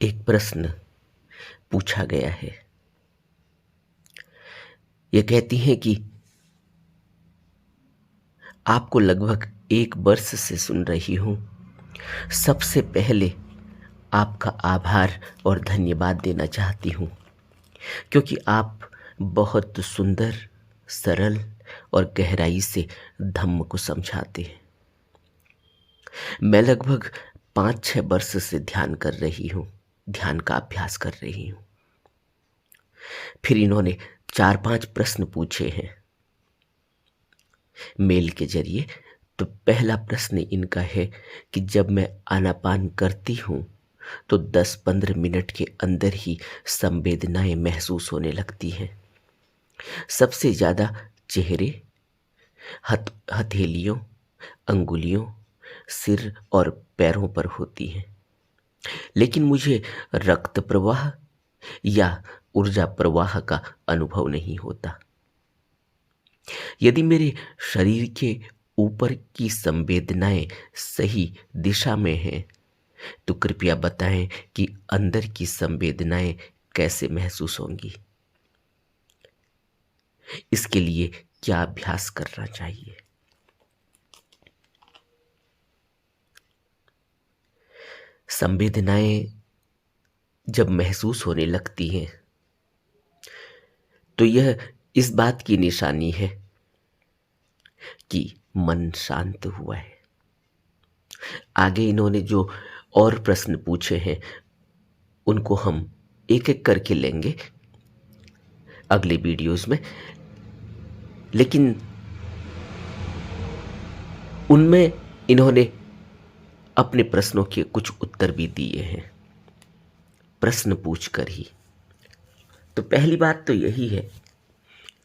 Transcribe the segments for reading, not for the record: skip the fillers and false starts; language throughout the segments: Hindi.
एक प्रश्न पूछा गया है। ये कहती हैं कि आपको लगभग 1 वर्ष से सुन रही हूँ। सबसे पहले आपका आभार और धन्यवाद देना चाहती हूँ, क्योंकि आप बहुत सुंदर, सरल और गहराई से धम्म को समझाते हैं। मैं लगभग 5-6 वर्ष से ध्यान कर रही हूँ, ध्यान का अभ्यास कर रही हूँ। फिर इन्होंने 4-5 प्रश्न पूछे हैं मेल के जरिए। तो पहला प्रश्न इनका है कि जब मैं आनापान करती हूँ तो 10-15 मिनट के अंदर ही संवेदनाएं महसूस होने लगती हैं। सबसे ज़्यादा चेहरे, हथेलियों, अंगुलियों, सिर और पैरों पर होती हैं, लेकिन मुझे रक्त प्रवाह या ऊर्जा प्रवाह का अनुभव नहीं होता। यदि मेरे शरीर के ऊपर की संवेदनाएं सही दिशा में हैं, तो कृपया बताएं कि अंदर की संवेदनाएं कैसे महसूस होंगी। इसके लिए क्या अभ्यास करना चाहिए? संवेदनाएं जब महसूस होने लगती हैं तो यह इस बात की निशानी है कि मन शांत हुआ है। आगे इन्होंने जो और प्रश्न पूछे हैं उनको हम एक एक करके लेंगे अगले वीडियोस में, लेकिन उनमें इन्होंने अपने प्रश्नों के कुछ उत्तर भी दिए हैं, प्रश्न पूछकर ही। तो पहली बात तो यही है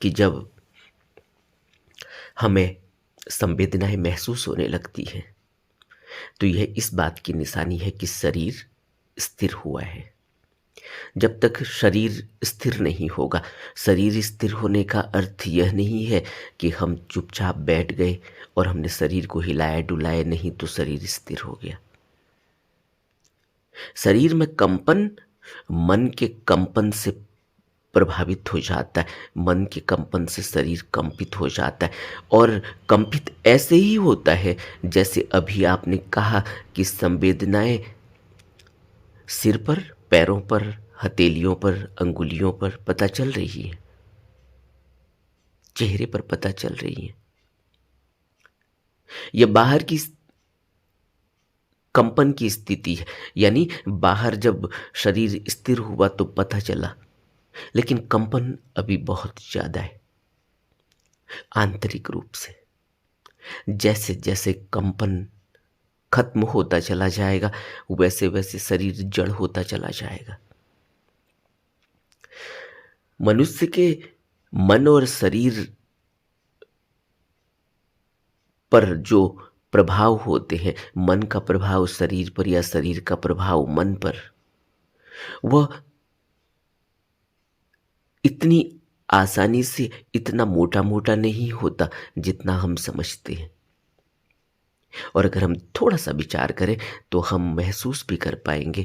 कि जब हमें संवेदनाएं महसूस होने लगती हैं तो यह इस बात की निशानी है कि शरीर स्थिर हुआ है। जब तक शरीर स्थिर नहीं होगा, शरीर स्थिर होने का अर्थ यह नहीं है कि हम चुपचाप बैठ गए और हमने शरीर को हिलाया डुलाया नहीं तो शरीर स्थिर हो गया। शरीर में कंपन मन के कंपन से प्रभावित हो जाता है, मन के कंपन से शरीर कंपित हो जाता है। और कंपित ऐसे ही होता है जैसे अभी आपने कहा कि संवेदनाएं सिर पर, पैरों पर, हथेलियों पर, अंगुलियों पर पता चल रही है, चेहरे पर पता चल रही है। यह बाहर की कंपन की स्थिति है, यानी बाहर जब शरीर स्थिर हुआ तो पता चला, लेकिन कंपन अभी बहुत ज्यादा है आंतरिक रूप से। जैसे जैसे कंपन खत्म होता चला जाएगा वैसे वैसे शरीर जड़ होता चला जाएगा। मनुष्य के मन और शरीर पर जो प्रभाव होते हैं, मन का प्रभाव शरीर पर या शरीर का प्रभाव मन पर, वह इतनी आसानी से इतना मोटा मोटा नहीं होता जितना हम समझते हैं। और अगर हम थोड़ा सा विचार करें तो हम महसूस भी कर पाएंगे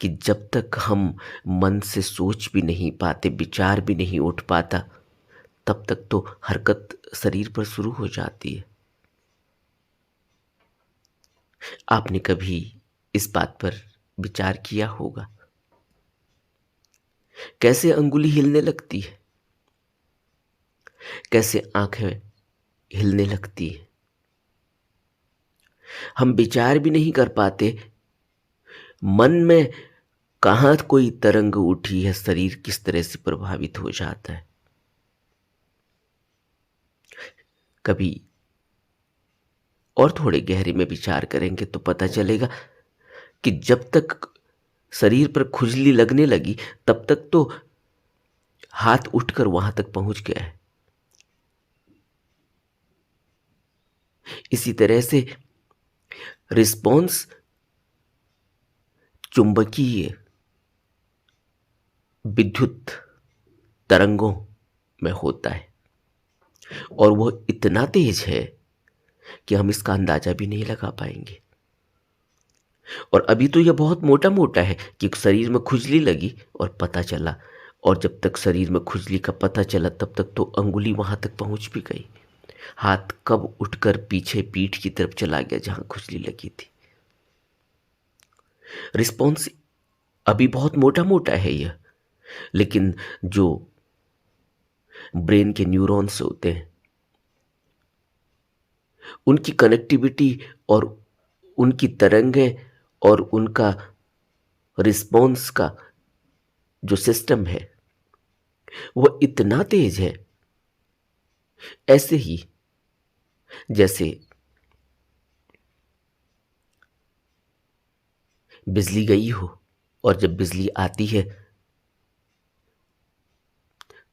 कि जब तक हम मन से सोच भी नहीं पाते, विचार भी नहीं उठ पाता, तब तक तो हरकत शरीर पर शुरू हो जाती है। आपने कभी इस बात पर विचार किया होगा कैसे अंगुली हिलने लगती है, कैसे आंखें हिलने लगती है। हम विचार भी नहीं कर पाते मन में कहाँ कोई तरंग उठी है, शरीर किस तरह से प्रभावित हो जाता है। कभी और थोड़े गहरे में विचार करेंगे तो पता चलेगा कि जब तक शरीर पर खुजली लगने लगी तब तक तो हाथ उठकर वहां तक पहुंच गया है। इसी तरह से रिस्पॉन्स चुंबकीय विद्युत तरंगों में होता है और वो इतना तेज है कि हम इसका अंदाजा भी नहीं लगा पाएंगे। और अभी तो यह बहुत मोटा मोटा है कि शरीर में खुजली लगी और पता चला, और जब तक शरीर में खुजली का पता चला तब तक तो अंगुली वहां तक पहुंच भी गई। हाथ कब उठकर पीछे पीठ की तरफ चला गया जहां खुजली लगी थी। रिस्पॉन्स अभी बहुत मोटा मोटा है यह, लेकिन जो ब्रेन के न्यूरॉन्स होते हैं उनकी कनेक्टिविटी और उनकी तरंगें और उनका रिस्पॉन्स का जो सिस्टम है वह इतना तेज है, ऐसे ही जैसे बिजली गई हो, और जब बिजली आती है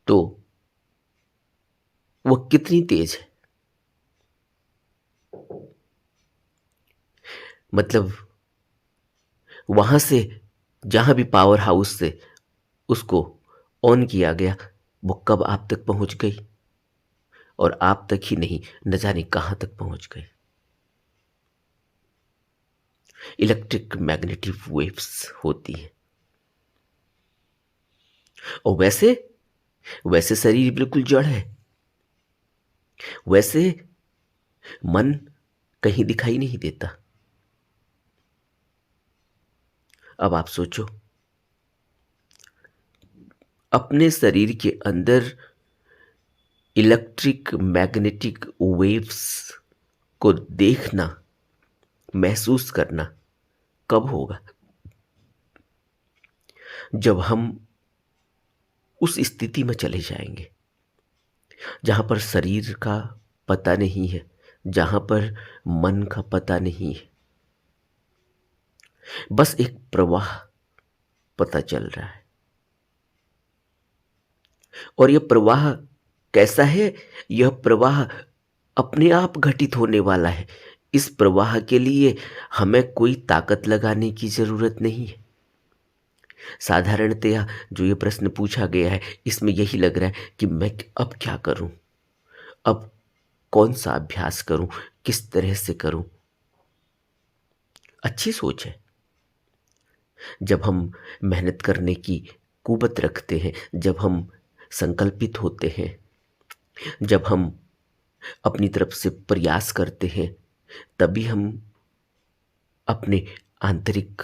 तो वह कितनी तेज है। मतलब वहां से जहां भी पावर हाउस से उसको ऑन किया गया वो कब आप तक पहुंच गई, और आप तक ही नहीं न जाने कहां तक पहुंच गई। इलेक्ट्रिक मैग्नेटिक वेव्स होती हैं। और वैसे वैसे शरीर बिल्कुल जड़ है, वैसे मन कहीं दिखाई नहीं देता। अब आप सोचो, अपने शरीर के अंदर इलेक्ट्रिक मैग्नेटिक वेव्स को देखना, महसूस करना कब होगा? जब हम उस स्थिति में चले जाएंगे जहां पर शरीर का पता नहीं है, जहां पर मन का पता नहीं है, बस एक प्रवाह पता चल रहा है। और यह प्रवाह कैसा है? यह प्रवाह अपने आप घटित होने वाला है। इस प्रवाह के लिए हमें कोई ताकत लगाने की जरूरत नहीं है। साधारणतया जो ये प्रश्न पूछा गया है इसमें यही लग रहा है कि मैं अब क्या करूं, अब कौन सा अभ्यास करूं, किस तरह से करूं। अच्छी सोच है। जब हम मेहनत करने की कुवत रखते हैं, जब हम संकल्पित होते हैं, जब हम अपनी तरफ से प्रयास करते हैं, तभी हम अपने आंतरिक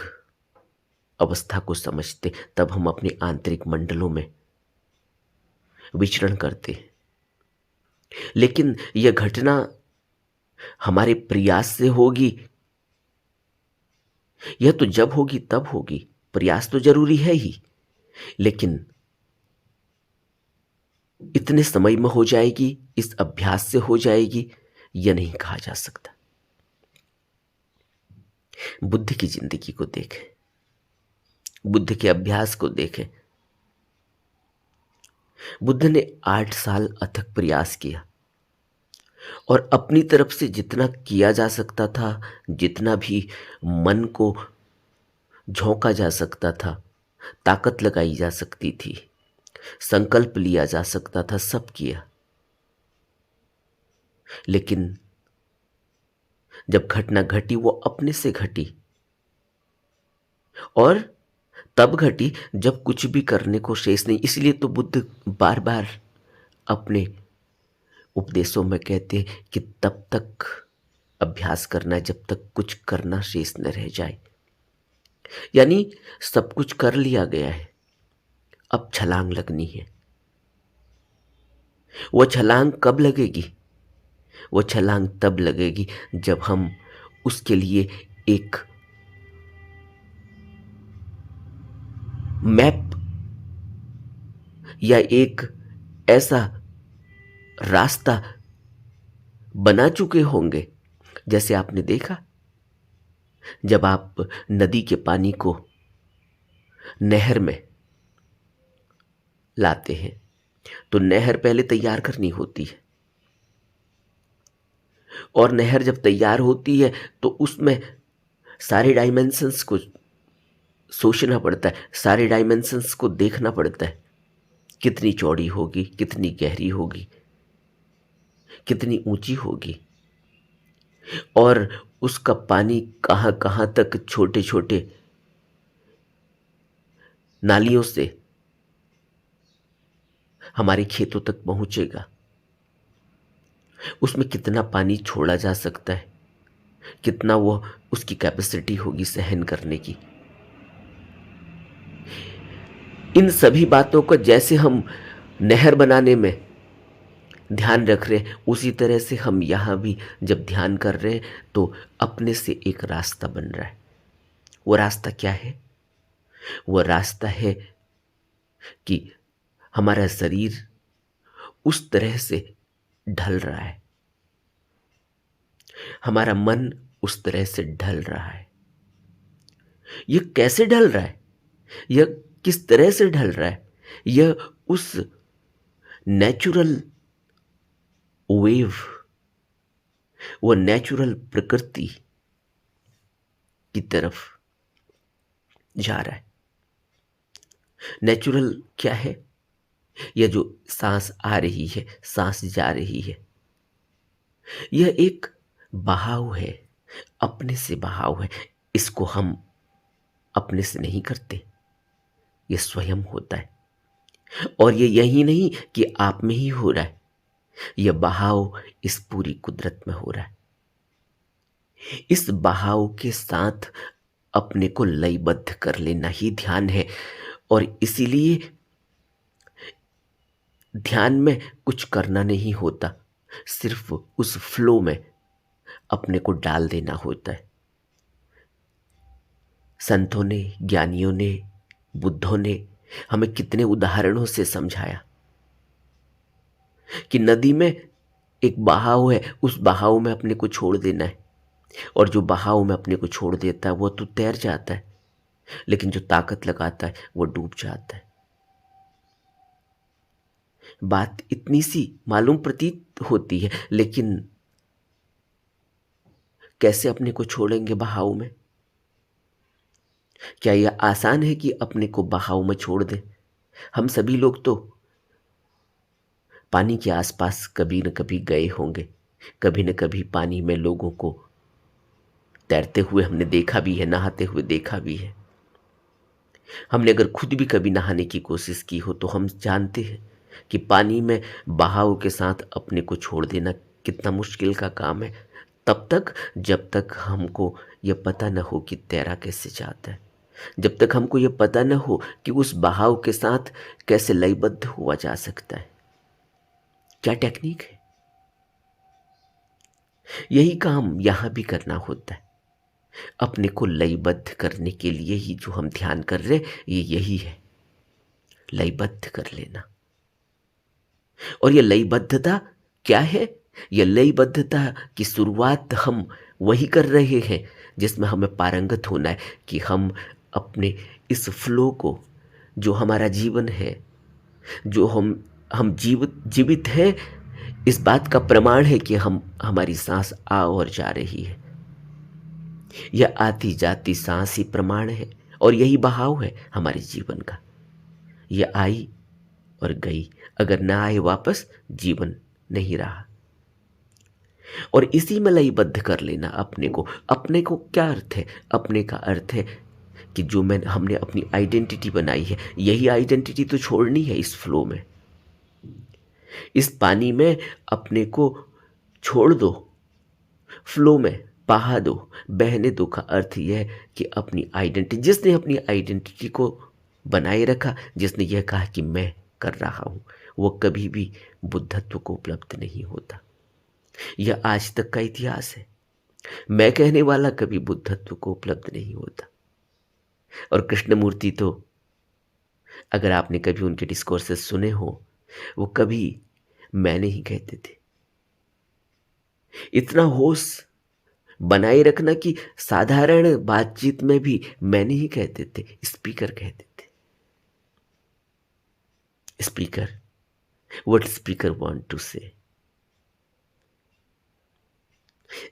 अवस्था को समझते, तब हम अपने आंतरिक मंडलों में विचरण करते हैं। लेकिन यह घटना हमारे प्रयास से होगी, यह तो जब होगी तब होगी। प्रयास तो जरूरी है ही, लेकिन इतने समय में हो जाएगी, इस अभ्यास से हो जाएगी, यह नहीं कहा जा सकता। बुद्ध की जिंदगी को देखें, बुद्ध के अभ्यास को देखें। बुद्ध ने 8 साल अथक प्रयास किया और अपनी तरफ से जितना किया जा सकता था, जितना भी मन को झोंका जा सकता था, ताकत लगाई जा सकती थी, संकल्प लिया जा सकता था, सब किया। लेकिन जब घटना घटी वो अपने से घटी, और तब घटी जब कुछ भी करने को शेष नहीं। इसलिए तो बुद्ध बार बार अपने उपदेशों में कहते हैं कि तब तक अभ्यास करना है जब तक कुछ करना शेष न रह जाए। यानी सब कुछ कर लिया गया है, अब छलांग लगनी है। वो छलांग कब लगेगी? वो छलांग तब लगेगी जब हम उसके लिए एक मैप या एक ऐसा रास्ता बना चुके होंगे। जैसे आपने देखा, जब आप नदी के पानी को नहर में लाते हैं तो नहर पहले तैयार करनी होती है, और नहर जब तैयार होती है तो उसमें सारे डायमेंशंस को सोचना पड़ता है, सारे डायमेंशंस को देखना पड़ता है। कितनी चौड़ी होगी, कितनी गहरी होगी, कितनी ऊंची होगी, और उसका पानी कहाँ कहाँ तक छोटे छोटे नालियों से हमारे खेतों तक पहुंचेगा, उसमें कितना पानी छोड़ा जा सकता है, कितना वो उसकी कैपेसिटी होगी सहन करने की। इन सभी बातों को जैसे हम नहर बनाने में ध्यान रख रहे हैं, उसी तरह से हम यहाँ भी जब ध्यान कर रहे हैं तो अपने से एक रास्ता बन रहा है। वो रास्ता क्या है? वो रास्ता है कि हमारा शरीर उस तरह से ढल रहा है, हमारा मन उस तरह से ढल रहा है। यह कैसे ढल रहा है? यह किस तरह से ढल रहा है? यह उस नेचुरल वेव, वो नेचुरल प्रकृति की तरफ जा रहा है। नेचुरल क्या है? यह जो सांस आ रही है, सांस जा रही है, यह एक बहाव है, अपने से बहाव है। इसको हम अपने से नहीं करते, यह स्वयं होता है। और ये यही नहीं कि आप में ही हो रहा है, यह बहाव इस पूरी कुदरत में हो रहा है। इस बहाव के साथ अपने को लयबद्ध कर लेना ही ध्यान है। और इसीलिए ध्यान में कुछ करना नहीं होता, सिर्फ उस फ्लो में अपने को डाल देना होता है। संतों ने, ज्ञानियों ने, बुद्धों ने हमें कितने उदाहरणों से समझाया कि नदी में एक बहाव है, उस बहाव में अपने को छोड़ देना है। और जो बहाव में अपने को छोड़ देता है वो तो तैर जाता है, लेकिन जो ताकत लगाता है वो डूब जाता है। बात इतनी सी मालूम प्रतीत होती है, लेकिन कैसे अपने को छोड़ेंगे बहाव में? क्या यह आसान है कि अपने को बहाव में छोड़ दें? हम सभी लोग तो पानी के आसपास कभी न कभी गए होंगे, कभी न कभी पानी में लोगों को तैरते हुए हमने देखा भी है, नहाते हुए देखा भी है। हमने अगर खुद भी कभी नहाने की कोशिश की हो तो हम जानते हैं कि पानी में बहाव के साथ अपने को छोड़ देना कितना मुश्किल का काम है, तब तक जब तक हमको यह पता न हो कि तैरा कैसे जाता है, जब तक हमको यह पता न हो कि उस बहाव के साथ कैसे लयबद्ध हुआ जा सकता है। क्या टेक्निक है? यही काम यहां भी करना होता है। अपने को लयबद्ध करने के लिए ही जो हम ध्यान कर रहे हैं, ये यही है, लयबद्ध कर लेना। और ये लयबद्धता क्या है? ये लयबद्धता की शुरुआत हम वही कर रहे हैं जिसमें हमें पारंगत होना है, कि हम अपने इस फ्लो को, जो हमारा जीवन है, जो हम जीवित हैं, इस बात का प्रमाण है कि हमारी सांस आ और जा रही है। यह आती जाती सांस ही प्रमाण है, और यही बहाव है हमारे जीवन का। यह आई और गई, अगर ना आए वापस, जीवन नहीं रहा। और इसी में लयबद्ध कर लेना अपने को। अपने को क्या अर्थ है? अपने का अर्थ है कि जो हमने अपनी आइडेंटिटी बनाई है, यही आइडेंटिटी तो छोड़नी है इस फ्लो में। इस पानी में अपने को छोड़ दो, फ्लो में बहा दो, बहने दो का अर्थ यह है कि अपनी आइडेंटिटी, जिसने अपनी आइडेंटिटी को बनाए रखा, जिसने यह कहा कि मैं कर रहा हूं, वो कभी भी बुद्धत्व को उपलब्ध नहीं होता। यह आज तक का इतिहास है। मैं कहने वाला कभी बुद्धत्व को उपलब्ध नहीं होता। और कृष्णमूर्ति तो, अगर आपने कभी उनके डिस्कोर्सेस सुने हो, वो कभी मैं नहीं कहते थे। इतना होश बनाए रखना कि साधारण बातचीत में भी मैं नहीं कहते थे, स्पीकर कहते थे। Speaker, what speaker want to say.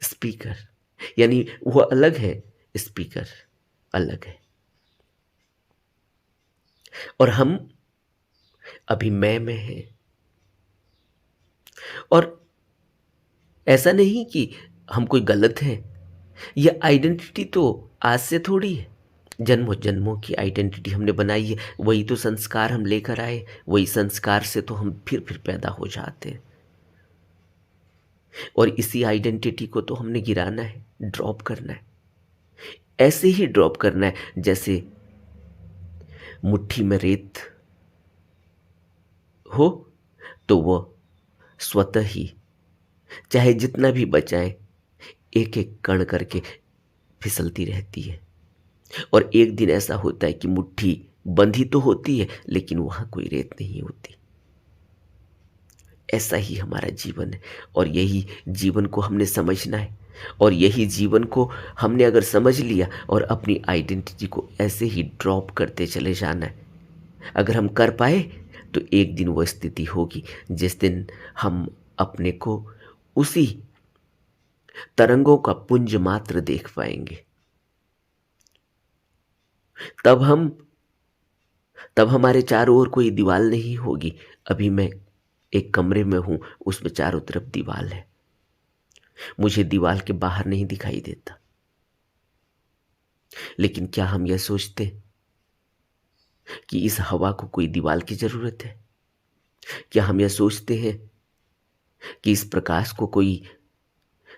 Speaker यानी वो अलग है, स्पीकर अलग है। और हम अभी मैं में हैं। और ऐसा नहीं कि हम कोई गलत हैं, ये आइडेंटिटी तो आज से थोड़ी है, जन्मों जन्मों की आइडेंटिटी हमने बनाई है। वही तो संस्कार हम लेकर आए, वही संस्कार से तो हम फिर पैदा हो जाते हैं। और इसी आइडेंटिटी को तो हमने गिराना है, ड्रॉप करना है। ऐसे ही ड्रॉप करना है जैसे मुट्ठी में रेत हो तो वो स्वतः ही, चाहे जितना भी बचाए, एक एक कण करके फिसलती रहती है। और एक दिन ऐसा होता है कि मुट्ठी बंधी तो होती है लेकिन वहां कोई रेत नहीं होती। ऐसा ही हमारा जीवन है और यही जीवन को हमने समझना है। और यही जीवन को हमने अगर समझ लिया और अपनी आइडेंटिटी को ऐसे ही ड्रॉप करते चले जाना है। अगर हम कर पाए तो एक दिन वो स्थिति होगी जिस दिन हम अपने को उसी तरंगों का पुंज मात्र देख पाएंगे। तब हम तब हमारे चारों ओर कोई दीवार नहीं होगी। अभी मैं एक कमरे में हूं, उसमें चारों तरफ दीवार है, मुझे दीवार के बाहर नहीं दिखाई देता। लेकिन क्या हम यह सोचते कि इस हवा को कोई दीवार की जरूरत है? क्या हम यह सोचते हैं कि इस प्रकाश को कोई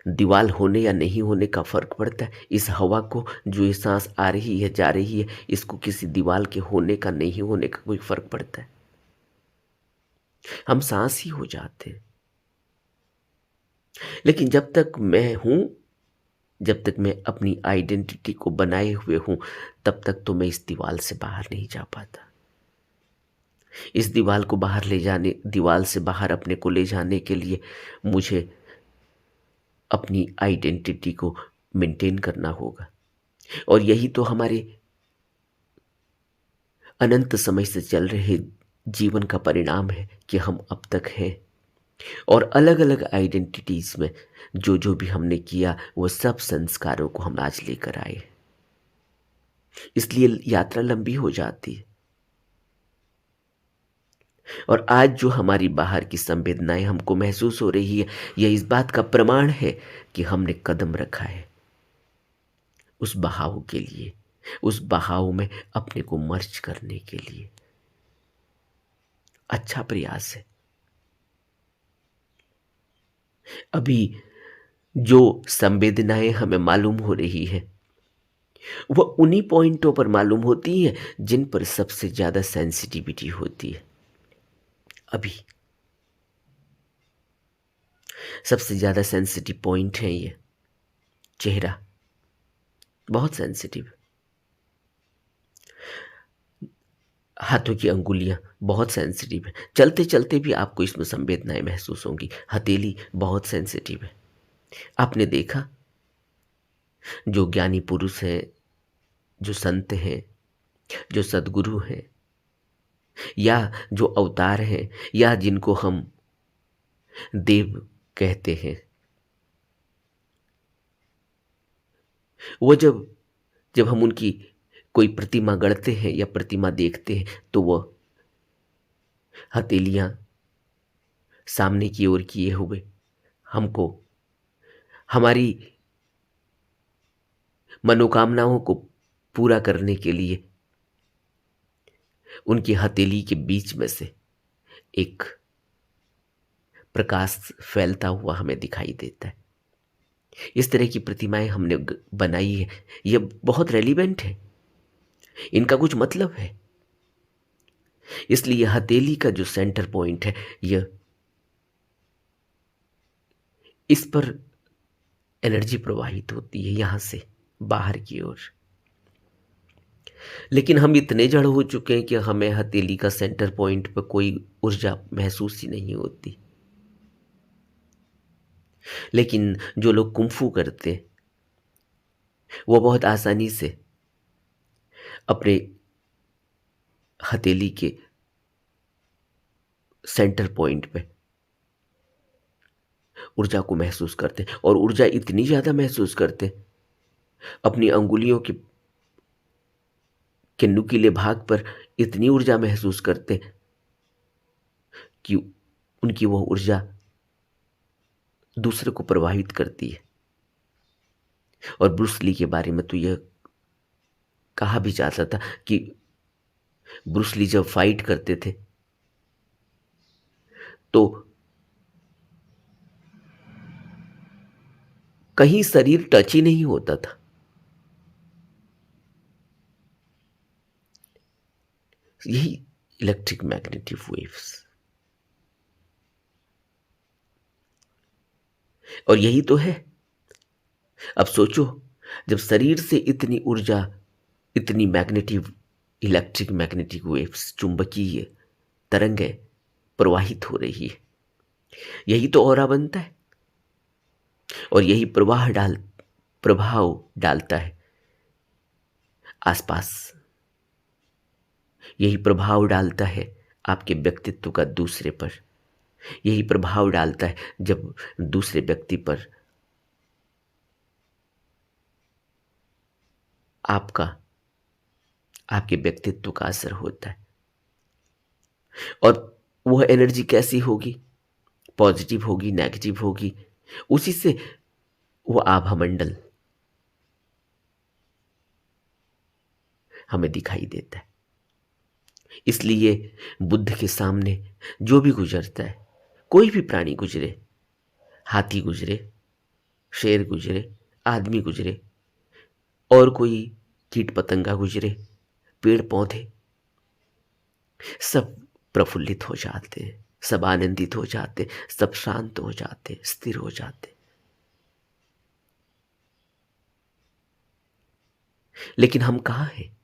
दीवार होने या नहीं होने का फर्क पड़ता है? इस हवा को, जो ये सांस आ रही है जा रही है, इसको किसी दीवार के होने का नहीं होने का कोई फर्क पड़ता है? हम सांस ही हो जाते हैं। लेकिन जब तक मैं हूं, जब तक मैं अपनी आइडेंटिटी को बनाए हुए हूं, तब तक तो मैं इस दीवार से बाहर नहीं जा पाता। इस दीवार को बाहर ले जाने, दीवार से बाहर अपने को ले जाने के लिए मुझे अपनी आइडेंटिटी को मेंटेन करना होगा। और यही तो हमारे अनंत समय से चल रहे जीवन का परिणाम है कि हम अब तक हैं। और अलग अलग आइडेंटिटीज में जो जो भी हमने किया, वो सब संस्कारों को हम आज लेकर आए। इसलिए यात्रा लंबी हो जाती है। और आज जो हमारी बाहर की संवेदनाएं हमको महसूस हो रही है, यह इस बात का प्रमाण है कि हमने कदम रखा है उस बहाव के लिए, उस बहाव में अपने को मर्ज करने के लिए। अच्छा प्रयास है। अभी जो संवेदनाएं हमें मालूम हो रही है, वह उन्हीं पॉइंटों पर मालूम होती है जिन पर सबसे ज्यादा सेंसिटिविटी होती है। अभी सबसे ज्यादा सेंसिटिव पॉइंट है ये चेहरा, बहुत सेंसिटिव। हाथों की अंगुलियां बहुत सेंसिटिव है, चलते चलते भी आपको इसमें संवेदनाएं महसूस होंगी। हथेली बहुत सेंसिटिव है। आपने देखा, जो ज्ञानी पुरुष हैं, जो संत हैं, जो सद्गुरु हैं, या जो अवतार हैं, या जिनको हम देव कहते हैं, वो जब जब हम उनकी कोई प्रतिमा गढ़ते हैं या प्रतिमा देखते हैं, तो वह हथेलियां सामने की ओर किए हुए हमको हमारी मनोकामनाओं को पूरा करने के लिए उनकी हथेली के बीच में से एक प्रकाश फैलता हुआ हमें दिखाई देता है। इस तरह की प्रतिमाएं हमने बनाई है। ये बहुत रेलिवेंट है, इनका कुछ मतलब है। इसलिए हथेली का जो सेंटर पॉइंट है, यह इस पर एनर्जी प्रवाहित होती है यहां से बाहर की ओर। लेकिन हम इतने जड़ हो चुके हैं कि हमें हथेली का सेंटर पॉइंट पर कोई ऊर्जा महसूस ही नहीं होती। लेकिन जो लोग कुंफू करते हैं, वो बहुत आसानी से अपने हथेली के सेंटर पॉइंट पे ऊर्जा को महसूस करते हैं। और ऊर्जा इतनी ज्यादा महसूस करते हैं, अपनी अंगुलियों के नुकीले भाग पर इतनी ऊर्जा महसूस करते हैं कि उनकी वह ऊर्जा दूसरे को प्रभावित करती है। और ब्रूस ली के बारे में तो यह कहा भी जाता था कि ब्रूस ली जब फाइट करते थे तो कहीं शरीर टच ही नहीं होता था। यही इलेक्ट्रिक मैग्नेटिक वेव्स, और यही तो है। अब सोचो, जब शरीर से इतनी ऊर्जा, इतनी मैग्नेटिक, इलेक्ट्रिक मैग्नेटिक वेव्स, चुंबकीय तरंगें प्रवाहित हो रही है, यही तो ऑरा बनता है, और यही प्रभाव डालता है आसपास। यही प्रभाव डालता है आपके व्यक्तित्व का दूसरे पर। यही प्रभाव डालता है जब दूसरे व्यक्ति पर आपके व्यक्तित्व का असर होता है। और वह एनर्जी कैसी होगी? पॉजिटिव होगी, नेगेटिव होगी, उसी से वो आभा मंडल हमें दिखाई देता है। इसलिए बुद्ध के सामने जो भी गुजरता है, कोई भी प्राणी गुजरे, हाथी गुजरे, शेर गुजरे, आदमी गुजरे, और कोई कीट पतंगा गुजरे, पेड़ पौधे, सब प्रफुल्लित हो जाते हैं, सब आनंदित हो जाते, सब शांत हो जाते, स्थिर हो जाते। लेकिन हम कहाँ हैं?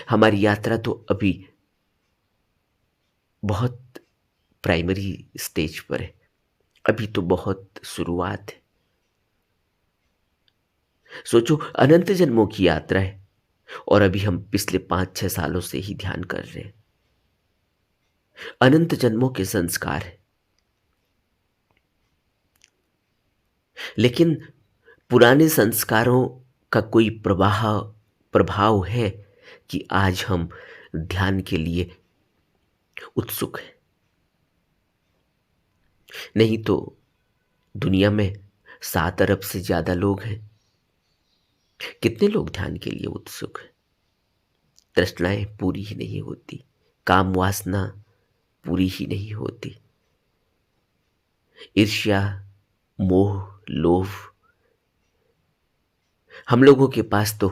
हमारी यात्रा तो अभी बहुत प्राइमरी स्टेज पर है, अभी तो बहुत शुरुआत है। सोचो, अनंत जन्मों की यात्रा है, और अभी हम पिछले 5-6 सालों से ही ध्यान कर रहे हैं। अनंत जन्मों के संस्कार है, लेकिन पुराने संस्कारों का कोई प्रभाव है कि आज हम ध्यान के लिए उत्सुक हैं? नहीं तो दुनिया में 7 अरब से ज्यादा लोग हैं, कितने लोग ध्यान के लिए उत्सुक हैं? तृष्णाएं पूरी ही नहीं होती, काम वासना पूरी ही नहीं होती, ईर्ष्या, मोह, लोभ। हम लोगों के पास तो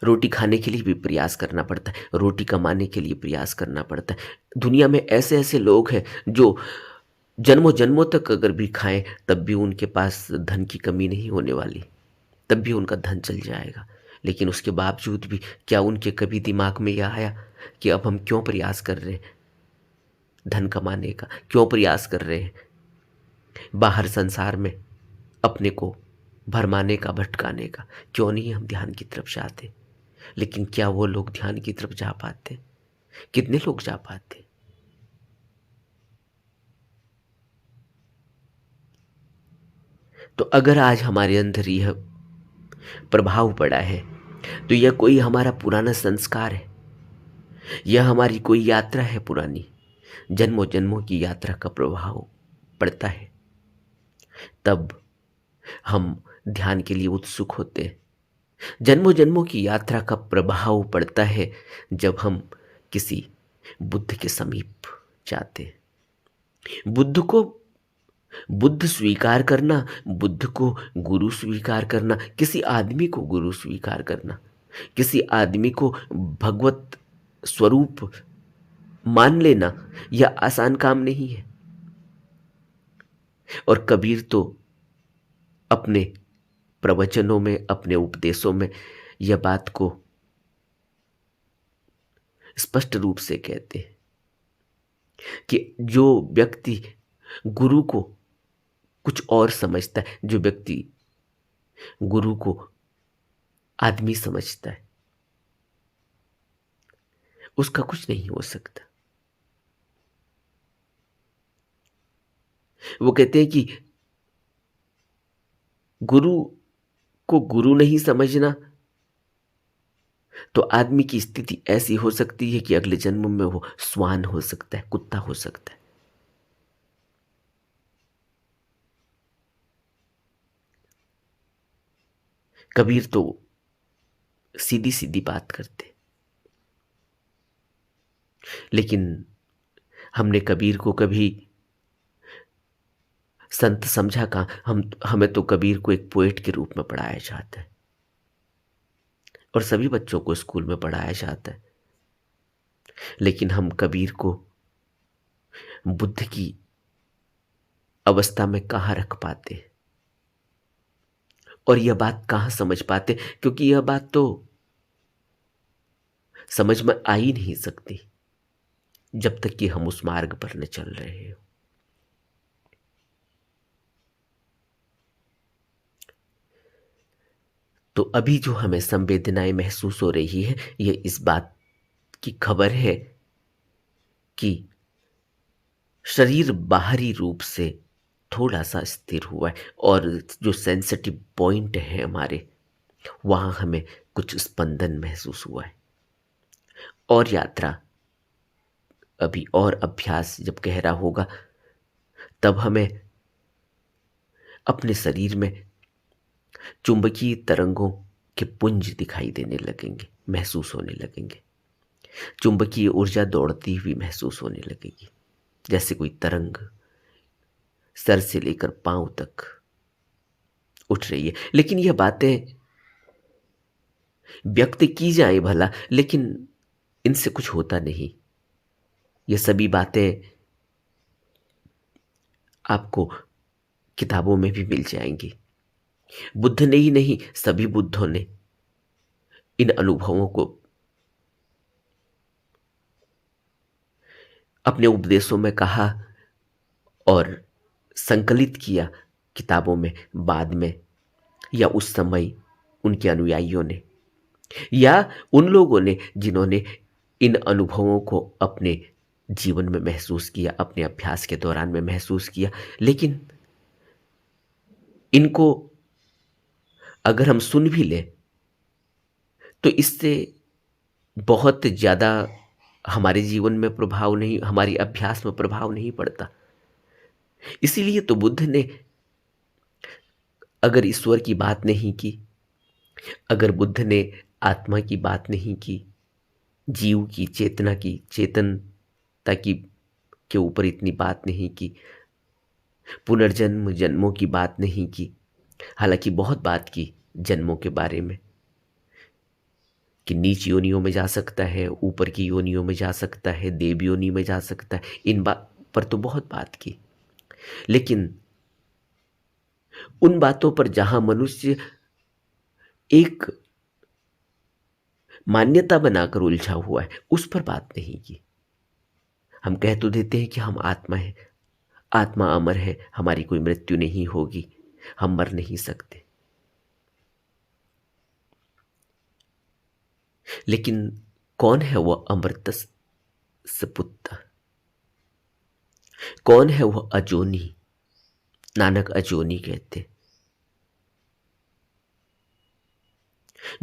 रोटी खाने के लिए भी प्रयास करना पड़ता है, रोटी कमाने के लिए प्रयास करना पड़ता है। दुनिया में ऐसे ऐसे लोग हैं जो जन्मों जन्मों तक अगर भी खाएं तब भी उनके पास धन की कमी नहीं होने वाली, तब भी उनका धन चल जाएगा। लेकिन उसके बावजूद भी क्या उनके कभी दिमाग में यह आया कि अब हम क्यों प्रयास कर रहे हैं धन कमाने का, क्यों प्रयास कर रहे हैं बाहर संसार में अपने को भरमाने का, भटकाने का? क्यों नहीं हम ध्यान की तरफ जाते? लेकिन क्या वो लोग ध्यान की तरफ जा पाते? कितने लोग जा पाते? तो अगर आज हमारे अंदर यह प्रभाव पड़ा है तो यह कोई हमारा पुराना संस्कार है, यह हमारी कोई यात्रा है पुरानी, जन्मों जन्मों की यात्रा का प्रभाव पड़ता है। तब हम ध्यान के लिए उत्सुक होते हैं। जन्मों जन्मों की यात्रा का प्रभाव पड़ता है जब हम किसी बुद्ध के समीप जाते हैं। बुद्ध स्वीकार करना, बुद्ध को गुरु स्वीकार करना, किसी आदमी को गुरु स्वीकार करना, किसी आदमी को भगवत स्वरूप मान लेना, यह आसान काम नहीं है। और कबीर तो अपने प्रवचनों में, अपने उपदेशों में यह बात को स्पष्ट रूप से कहते हैं कि जो व्यक्ति गुरु को कुछ और समझता है, जो व्यक्ति गुरु को आदमी समझता है, उसका कुछ नहीं हो सकता। वो कहते हैं कि गुरु को गुरु नहीं समझना तो आदमी की स्थिति ऐसी हो सकती है कि अगले जन्म में वो श्वान हो सकता है, कुत्ता हो सकता है। कबीर तो सीधी सीधी बात करते, लेकिन हमने कबीर को कभी संत समझा कहाँ। हमें तो कबीर को एक पोएट के रूप में पढ़ाया जाता है, और सभी बच्चों को स्कूल में पढ़ाया जाता है, लेकिन हम कबीर को बुद्ध की अवस्था में कहाँ रख पाते और यह बात कहाँ समझ पाते, क्योंकि यह बात तो समझ में आ ही नहीं सकती जब तक कि हम उस मार्ग पर न चल रहे हो। तो अभी जो हमें संवेदनाएं महसूस हो रही है, ये इस बात की खबर है कि शरीर बाहरी रूप से थोड़ा सा स्थिर हुआ है, और जो सेंसिटिव पॉइंट है हमारे, वहां हमें कुछ स्पंदन महसूस हुआ है। और यात्रा अभी, और अभ्यास जब गहरा होगा, तब हमें अपने शरीर में चुंबकीय तरंगों के पुंज दिखाई देने लगेंगे, महसूस होने लगेंगे। चुंबकीय ऊर्जा दौड़ती हुई महसूस होने लगेगी, जैसे कोई तरंग सर से लेकर पांव तक उठ रही है। लेकिन यह बातें व्यक्त की जाए भला, लेकिन इनसे कुछ होता नहीं। ये सभी बातें आपको किताबों में भी मिल जाएंगी। बुद्ध ने ही नहीं, सभी बुद्धों ने इन अनुभवों को अपने उपदेशों में कहा और संकलित किया किताबों में, बाद में या उस समय उनके अनुयायियों ने, या उन लोगों ने जिन्होंने इन अनुभवों को अपने जीवन में महसूस किया, अपने अभ्यास के दौरान में महसूस किया। लेकिन इनको अगर हम सुन भी लें तो इससे बहुत ज़्यादा हमारे जीवन में प्रभाव नहीं, हमारी अभ्यास में प्रभाव नहीं पड़ता। इसीलिए तो बुद्ध ने अगर ईश्वर की बात नहीं की, अगर बुद्ध ने आत्मा की बात नहीं की, जीव की चेतना की, चेतनता की के ऊपर इतनी बात नहीं की, पुनर्जन्म जन्मों की बात नहीं की, हालांकि बहुत बात की जन्मों के बारे में, कि नीच योनियों में जा सकता है, ऊपर की योनियों में जा सकता है, देव योनि में जा सकता है, इन बात पर तो बहुत बात की। लेकिन उन बातों पर जहां मनुष्य एक मान्यता बनाकर उलझा हुआ है, उस पर बात नहीं की। हम कह तो देते हैं कि हम आत्मा है, आत्मा अमर है, हमारी कोई मृत्यु नहीं होगी, हम मर नहीं सकते। लेकिन कौन है वह अमृत सपुत्ता? कौन है वह अजोनी? नानक अजोनी कहते,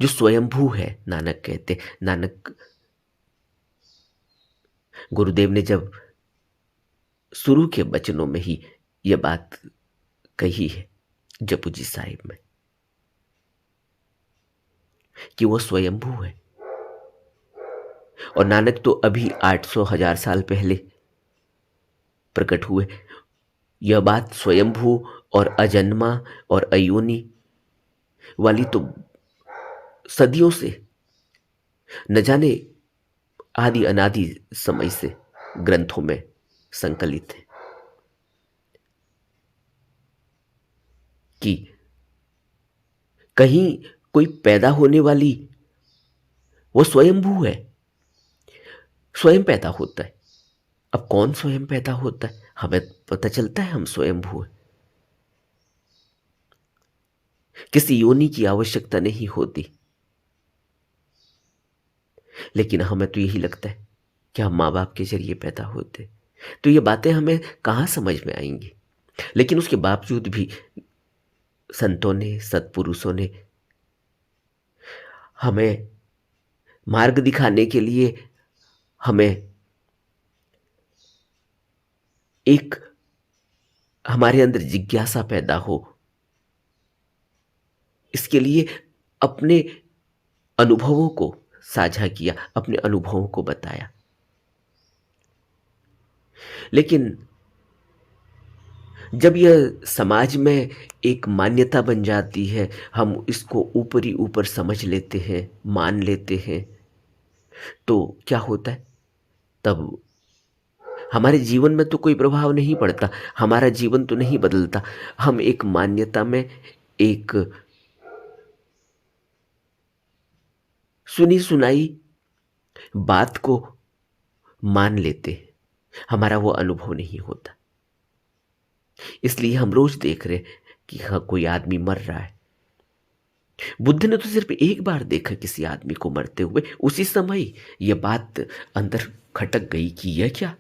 जो स्वयंभू है, नानक कहते। नानक गुरुदेव ने जब शुरू के वचनों में ही यह बात कही है जपू जी साहिब में, कि वह स्वयंभू है। और नानक तो अभी 800 1000 साल पहले प्रकट हुए। यह बात स्वयंभू और अजन्मा और अयोनि वाली तो सदियों से, न जाने आदि अनादि समय से ग्रंथों में संकलित है, कि कहीं कोई पैदा होने वाली, वो स्वयंभू है, स्वयं पैदा होता है। अब कौन स्वयं पैदा होता है? हमें पता चलता है हम स्वयंभू हैं, किसी योनि की आवश्यकता नहीं होती। लेकिन हमें तो यही लगता है कि हम माँ बाप के जरिए पैदा होते। तो ये बातें हमें कहाँ समझ में आएंगी? लेकिन उसके बावजूद भी संतों ने, सत्पुरुषों ने हमें मार्ग दिखाने के लिए, हमें एक, हमारे अंदर जिज्ञासा पैदा हो, इसके लिए अपने अनुभवों को साझा किया, अपने अनुभवों को बताया। लेकिन जब यह समाज में एक मान्यता बन जाती है, हम इसको ऊपर ही ऊपर समझ लेते हैं, मान लेते हैं, तो क्या होता है? तब हमारे जीवन में तो कोई प्रभाव नहीं पड़ता, हमारा जीवन तो नहीं बदलता। हम एक मान्यता में, एक सुनी सुनाई बात को मान लेते हैं, हमारा वो अनुभव नहीं होता। इसलिए हम रोज देख रहे हैं कि हाँ, कोई आदमी मर रहा है। बुद्ध ने तो सिर्फ एक बार देखा किसी आदमी को मरते हुए, उसी समय यह बात अंदर खटक गई कि यह क्या,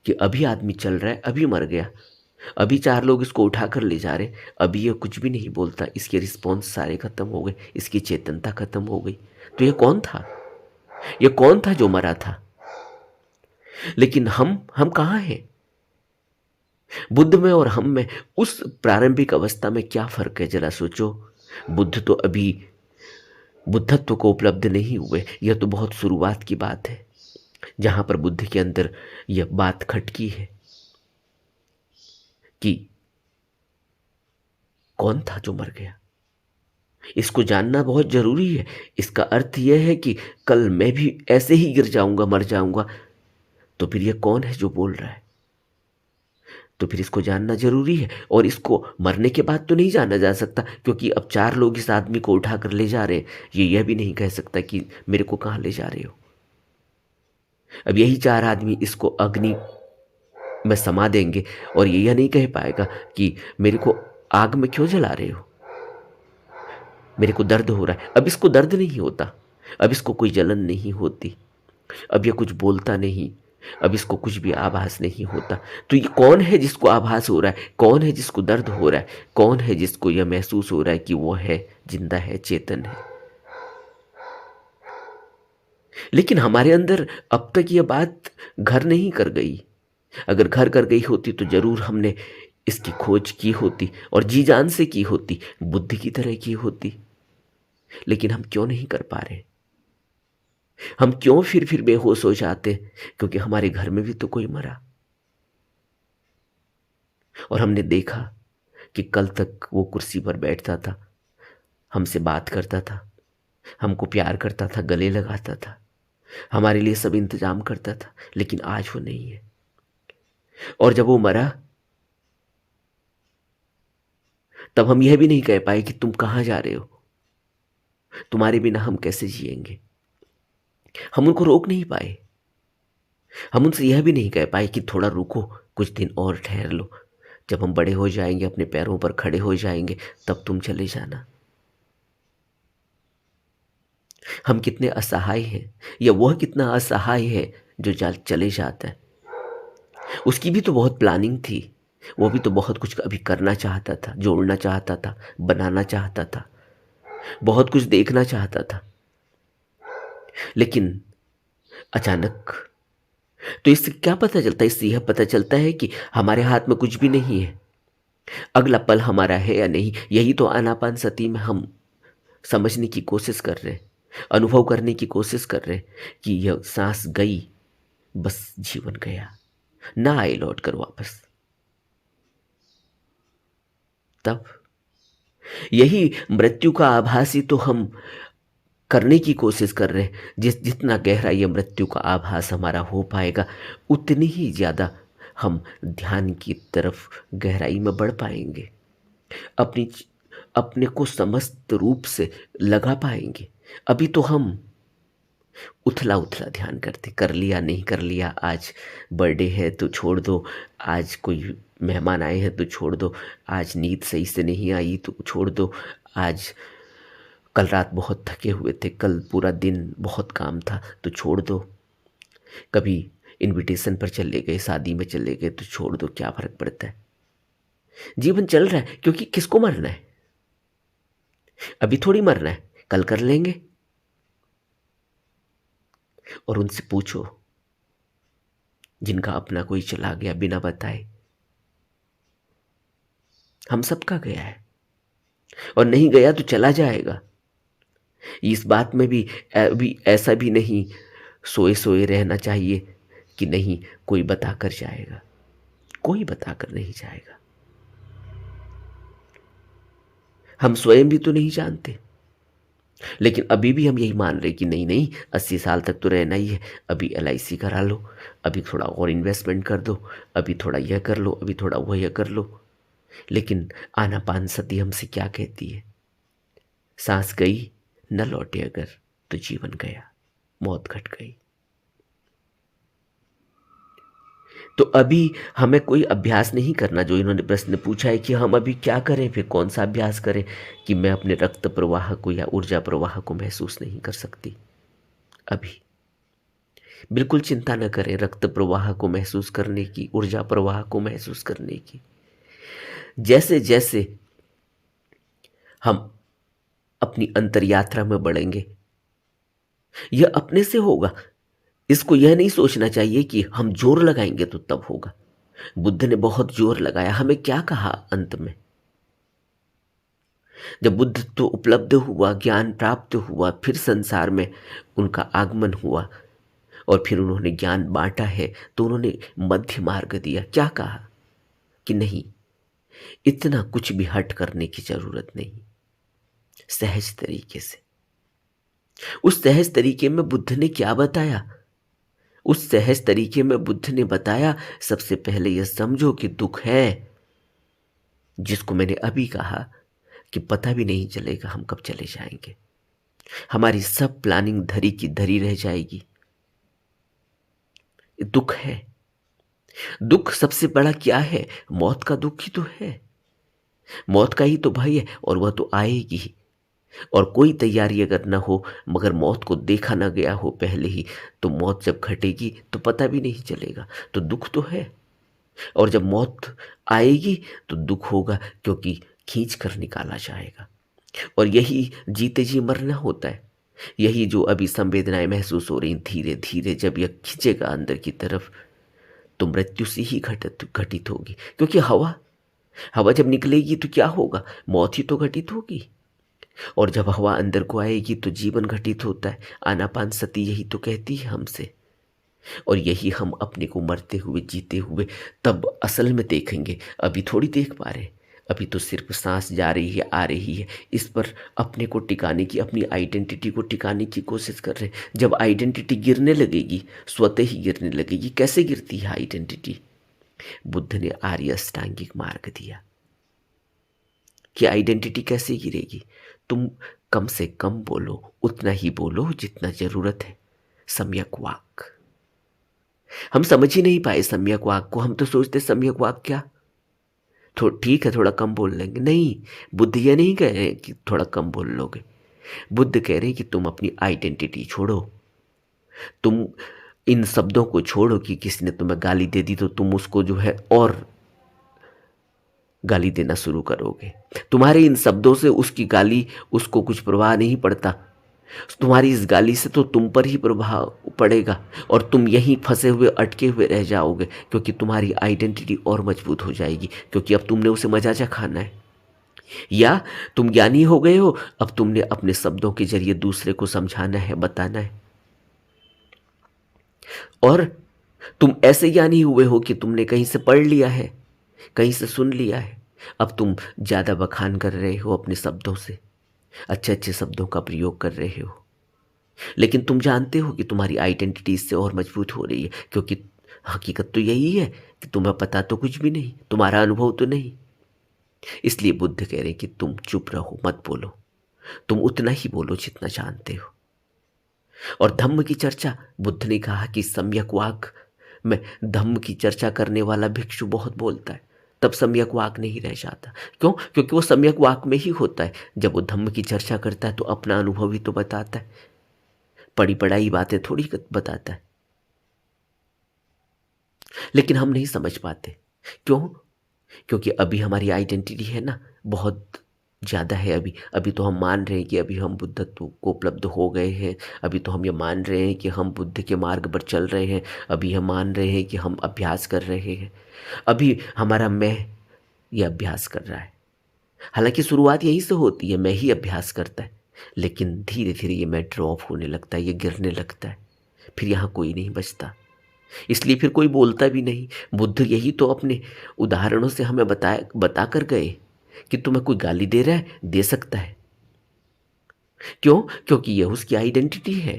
कि अभी आदमी चल रहा है, अभी मर गया, अभी चार लोग इसको उठाकर ले जा रहे, अभी यह कुछ भी नहीं बोलता, इसके रिस्पॉन्स सारे खत्म हो गए, इसकी चेतनता खत्म हो गई। तो यह कौन था? यह कौन था जो मरा था? लेकिन हम कहाँ हैं? बुद्ध में और हम में उस प्रारंभिक अवस्था में क्या फर्क है, जरा सोचो। बुद्ध तो अभी बुद्धत्व को उपलब्ध नहीं हुए, यह तो बहुत शुरुआत की बात है, जहां पर बुद्ध के अंदर यह बात खटकी है कि कौन था जो मर गया। इसको जानना बहुत जरूरी है। इसका अर्थ यह है कि कल मैं भी ऐसे ही गिर जाऊंगा, मर जाऊंगा, तो फिर यह कौन है जो बोल रहा है? तो फिर इसको जानना जरूरी है। और इसको मरने के बाद तो नहीं जाना जा सकता, क्योंकि अब चार लोग इस आदमी को उठाकर ले जा रहे हैं, ये यह भी नहीं कह सकता कि मेरे को कहाँ ले जा रहे हो। अब यही चार आदमी इसको अग्नि में समा देंगे और ये यह नहीं कह पाएगा कि मेरे को आग में क्यों जला रहे हो, मेरे को दर्द हो रहा है। अब इसको दर्द नहीं होता, अब इसको कोई जलन नहीं होती, अब यह कुछ बोलता नहीं, अब इसको कुछ भी आभास नहीं होता। तो ये कौन है जिसको आभास हो रहा है? कौन है जिसको दर्द हो रहा है? कौन है जिसको यह महसूस हो रहा है कि वो है, जिंदा है, चेतन है? लेकिन हमारे अंदर अब तक यह बात घर नहीं कर गई। अगर घर कर गई होती तो जरूर हमने इसकी खोज की होती और जी जान से की होती, बुद्धि की तरह की होती। लेकिन हम क्यों नहीं कर पा रहे? हम क्यों फिर बेहोश हो जाते? क्योंकि हमारे घर में भी तो कोई मरा और हमने देखा कि कल तक वो कुर्सी पर बैठता था, हमसे बात करता था, हमको प्यार करता था, गले लगाता था, हमारे लिए सब इंतजाम करता था, लेकिन आज वो नहीं है। और जब वो मरा तब हम यह भी नहीं कह पाए कि तुम कहाँ जा रहे हो, तुम्हारे बिना हम कैसे जिएंगे। हम उनको रोक नहीं पाए। हम उनसे यह भी नहीं कह पाए कि थोड़ा रुको, कुछ दिन और ठहर लो, जब हम बड़े हो जाएंगे, अपने पैरों पर खड़े हो जाएंगे, तब तुम चले जाना। हम कितने असहाय हैं, या वह कितना असहाय है जो चले जाता है। उसकी भी तो बहुत प्लानिंग थी, वो भी तो बहुत कुछ अभी करना चाहता था, जोड़ना चाहता था, बनाना चाहता था, बहुत कुछ देखना चाहता था। लेकिन अचानक, तो इससे क्या पता चलता है? इससे यह पता चलता है कि हमारे हाथ में कुछ भी नहीं है, अगला पल हमारा है या नहीं। यही तो आनापान सती में हम समझने की कोशिश कर रहे हैं, अनुभव करने की कोशिश कर रहे हैं कि यह सांस गई, बस जीवन गया, ना आए लौट कर वापस। तब यही मृत्यु का आभास ही तो हम करने की कोशिश कर रहे हैं। जितना गहरा ये मृत्यु का आभास हमारा हो पाएगा, उतनी ही ज़्यादा हम ध्यान की तरफ गहराई में बढ़ पाएंगे, अपनी अपने को समस्त रूप से लगा पाएंगे। अभी तो हम उथला उथला ध्यान करते, कर लिया नहीं कर लिया, आज बर्थडे है तो छोड़ दो, आज कोई मेहमान आए हैं तो छोड़ दो, आज नींद सही से नहीं आई तो छोड़ दो, आज कल रात बहुत थके हुए थे, कल पूरा दिन बहुत काम था तो छोड़ दो, कभी इनविटेशन पर चले गए, शादी में चले गए तो छोड़ दो, क्या फर्क पड़ता है। जीवन चल रहा है, क्योंकि किसको मरना है? अभी थोड़ी मरना है, कल कर लेंगे। और उनसे पूछो जिनका अपना कोई चला गया बिना बताए। हम सबका गया है, और नहीं गया तो चला जाएगा। इस बात में भी ऐसा भी नहीं सोए सोए रहना चाहिए कि नहीं कोई बताकर जाएगा, कोई बताकर नहीं जाएगा। हम स्वयं भी तो नहीं जानते, लेकिन अभी भी हम यही मान रहे कि नहीं नहीं 80 साल तक तो रहना ही है, अभी LIC करा लो, अभी थोड़ा और इन्वेस्टमेंट कर दो, अभी थोड़ा यह कर लो, अभी थोड़ा वह यह कर लो। लेकिन आनापान सती हमसे क्या कहती है? सांस गई न लौटे अगर तो जीवन गया, मौत घट गई। तो अभी हमें कोई अभ्यास नहीं करना। जो इन्होंने प्रश्न पूछा है कि हम अभी क्या करें, फिर कौन सा अभ्यास करें कि मैं अपने रक्त प्रवाह को या ऊर्जा प्रवाह को महसूस नहीं कर सकती। अभी बिल्कुल चिंता न करें रक्त प्रवाह को महसूस करने की, ऊर्जा प्रवाह को महसूस करने की। जैसे जैसे हम अपनी अंतर यात्रा में बढ़ेंगे यह अपने से होगा। इसको यह नहीं सोचना चाहिए कि हम जोर लगाएंगे तो तब होगा। बुद्ध ने बहुत जोर लगाया, हमें क्या कहा अंत में? जब बुद्ध तो उपलब्ध हुआ, ज्ञान प्राप्त हुआ, फिर संसार में उनका आगमन हुआ और फिर उन्होंने ज्ञान बांटा है, तो उन्होंने मध्य मार्ग दिया। क्या कहा कि नहीं, इतना कुछ भी हट करने की जरूरत नहीं, सहज तरीके से। उस सहज तरीके में बुद्ध ने क्या बताया? उस सहज तरीके में बुद्ध ने बताया, सबसे पहले यह समझो कि दुख है, जिसको मैंने अभी कहा कि पता भी नहीं चलेगा हम कब चले जाएंगे। हमारी सब प्लानिंग धरी की धरी रह जाएगी। दुख है। दुख सबसे बड़ा क्या है? मौत का दुख ही तो है। मौत का ही तो भय है और वह तो आएगी ही। और कोई तैयारी अगर ना हो, मगर मौत को देखा ना गया हो पहले ही, तो मौत जब घटेगी तो पता भी नहीं चलेगा। तो दुख तो है। और जब मौत आएगी तो दुख होगा, क्योंकि खींच कर निकाला जाएगा। और यही जीते जी मरना होता है। यही जो अभी संवेदनाएं महसूस हो रही, धीरे धीरे जब यह खींचेगा अंदर की तरफ, तो मृत्यु से ही घटित होगी। क्योंकि हवा जब निकलेगी तो क्या होगा? मौत ही तो घटित होगी। और जब हवा अंदर को आएगी तो जीवन घटित होता है। आनापान सती यही तो कहती है हमसे। और यही हम अपने को मरते हुए जीते हुए तब असल में देखेंगे। अभी थोड़ी देख पा रहे, अभी तो सिर्फ सांस जा रही है, आ रही है, इस पर अपने को टिकाने की, अपनी आइडेंटिटी को टिकाने की कोशिश कर रहे हैं। जब आइडेंटिटी गिरने लगेगी, स्वतः ही गिरने लगेगी। कैसे गिरती है आइडेंटिटी? बुद्ध ने आर्य अष्टांगिक मार्ग दिया कि आइडेंटिटी कैसे गिरेगी। तुम कम से कम बोलो, उतना ही बोलो जितना जरूरत है। सम्यक वाक। हम समझ ही नहीं पाए सम्यक वाक को। हम तो सोचते सम्यक वाक क्या, तो ठीक है थोड़ा कम बोल लेंगे। नहीं, बुद्ध ये नहीं कह रहे कि थोड़ा कम बोल लोगे। बुद्ध कह रहे हैं कि तुम अपनी आइडेंटिटी छोड़ो। तुम इन शब्दों को छोड़ो कि किसी ने तुम्हें गाली दे दी तो तुम उसको जो है और गाली देना शुरू करोगे। तुम्हारे इन शब्दों से उसकी गाली, उसको कुछ प्रभाव नहीं पड़ता। तुम्हारी इस गाली से तो तुम पर ही प्रभाव पड़ेगा और तुम यहीं फंसे हुए, अटके हुए रह जाओगे। क्योंकि तुम्हारी आइडेंटिटी और मजबूत हो जाएगी, क्योंकि अब तुमने उसे मजाजा खाना है। या तुम ज्ञानी हो गए हो, अब तुमने अपने शब्दों के जरिए दूसरे को समझाना है, बताना है। और तुम ऐसे ज्ञानी हुए हो कि तुमने कहीं से पढ़ लिया है, कहीं से सुन लिया है। अब तुम ज्यादा बखान कर रहे हो अपने शब्दों से, अच्छे अच्छे शब्दों का प्रयोग कर रहे हो। लेकिन तुम जानते हो कि तुम्हारी आइडेंटिटी इससे और मजबूत हो रही है, क्योंकि हकीकत तो यही है कि तुम्हें पता तो कुछ भी नहीं, तुम्हारा अनुभव तो नहीं। इसलिए बुद्ध कह रहे कि तुम चुप रहो, मत बोलो। तुम उतना ही बोलो जितना जानते हो। और धम्म की चर्चा, बुद्ध ने कहा कि सम्यक वाक में धम्म की चर्चा करने वाला भिक्षु बहुत बोलता है, तब सम्यक वाक नहीं रह जाता। क्यों? क्योंकि वो सम्यक वाक में ही होता है। जब वो धम्म की चर्चा करता है तो अपना अनुभव ही तो बताता है, पढ़ी पढ़ाई बातें थोड़ी बताता है। लेकिन हम नहीं समझ पाते। क्यों? क्योंकि अभी हमारी आइडेंटिटी है ना बहुत ज़्यादा है। अभी तो हम मान रहे हैं कि अभी हम बुद्धत्व को उपलब्ध हो गए हैं। अभी तो हम ये मान रहे हैं कि हम बुद्ध के मार्ग पर चल रहे हैं। अभी हम मान रहे हैं कि हम अभ्यास कर रहे हैं। अभी हमारा मैं ये अभ्यास कर रहा है। हालांकि शुरुआत यहीं से होती है, मैं ही अभ्यास करता है। लेकिन धीरे धीरे ये मैं ड्रॉप होने लगता है, ये गिरने लगता है, फिर यहाँ कोई नहीं बचता। इसलिए फिर कोई बोलता भी नहीं। बुद्ध यही तो अपने उदाहरणों से हमें बता कर गए कि तुम्हें कोई गाली दे रहा है, दे सकता है। क्यों? क्योंकि यह उसकी आइडेंटिटी है,